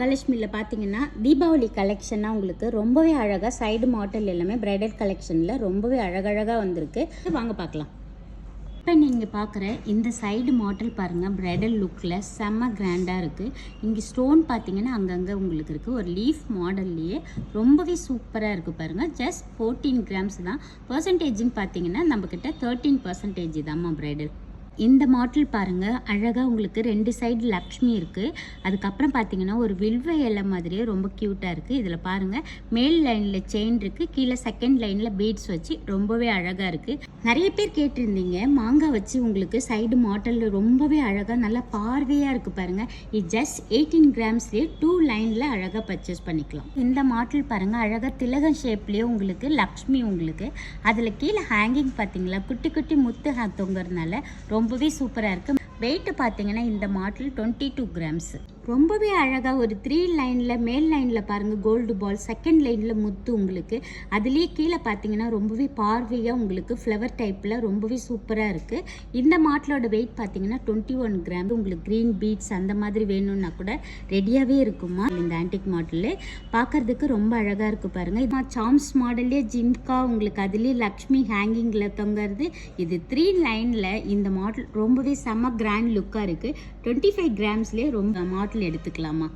மகாலட்சுமியில் பார்த்தீங்கன்னா தீபாவளி கலெக்ஷனாக உங்களுக்கு ரொம்பவே அழகாக சைடு மாடல் எல்லாமே பிரைடல் கலெக்ஷனில் ரொம்பவே அழகழகாக வந்திருக்கு. வாங்க பார்க்கலாம். இப்போ நீங்கள் பார்க்குற இந்த சைடு மாடல் பாருங்கள், பிரைடல் லுக்கில் செம்ம கிராண்டாக இருக்குது. இங்கே ஸ்டோன் பார்த்தீங்கன்னா அங்கங்கே உங்களுக்கு இருக்குது. ஒரு லீஃப் மாடல்லையே ரொம்பவே சூப்பராக இருக்குது பாருங்கள். ஜஸ்ட் 14 கிராம்ஸ் தான். பர்சன்டேஜ்னு பார்த்தீங்கன்னா நம்மக்கிட்ட 13% தான்மா பிரைடல். இந்த மாடல் பாருங்கள், அழகாக உங்களுக்கு 2 சைடு லக்ஷ்மி இருக்குது. அதுக்கப்புறம் பார்த்தீங்கன்னா ஒரு வில்வ இலை மாதிரியே ரொம்ப க்யூட்டாக இருக்குது. இதில் பாருங்கள், மேல் லைனில் செயின் இருக்குது, கீழே செகண்ட் லைனில் பீட்ஸ் வச்சு ரொம்பவே அழகாக இருக்குது. நிறைய பேர் கேட்டிருந்தீங்க மாங்காய் வச்சு உங்களுக்கு சைடு மாடலில் ரொம்பவே அழகாக நல்லா பார்வையாக இருக்குது பாருங்கள். இது ஜஸ்ட் 18 கிராம்ஸ்லேயே 2 லைனில் அழகாக பர்ச்சேஸ் பண்ணிக்கலாம். இந்த மாடல் பாருங்கள், அழகாக திலகம் ஷேப்லேயே உங்களுக்கு லக்ஷ்மி உங்களுக்கு. அதில் கீழே ஹேங்கிங் பார்த்தீங்களா, குட்டி குட்டி முத்து தொங்குறதுனால ரொம்பவே சூப்பராக இருக்குது. வெயிட்டு பார்த்தீங்கன்னா இந்த மாடல் 22 கிராம்ஸ். ரொம்பவே அழகாக ஒரு 3 லைனில் மேல் லைனில் பாருங்கள் கோல்டு பால், செகண்ட் லைனில் முத்து உங்களுக்கு. அதுலேயே கீழே பார்த்தீங்கன்னா ரொம்பவே பார்வையாக உங்களுக்கு ஃப்ளவர் டைப்பில் ரொம்பவே சூப்பராக இருக்குது. இந்த மாடலோட வெயிட் பார்த்தீங்கன்னா 21 கிராம். உங்களுக்கு க்ரீன் பீட்ஸ் அந்த மாதிரி வேணும்னா கூட ரெடியாகவே இருக்குமா. இந்த ஆன்டிக் மாடலு பார்க்குறதுக்கு ரொம்ப அழகாக இருக்குது பாருங்கள். இது சாம்ஸ் மாடல்லே ஜிம்கா உங்களுக்கு, அதுலேயே லக்ஷ்மி ஹேங்கிங்கில் தொங்குறது. இது 3 லைனில் இந்த மாடல் ரொம்பவே செம்ம கிராண்ட் லுக்காக இருக்குது. 25 கிராம்ஸ்லேயே ரொம்ப மாடல் எடுத்துக்கலாமா.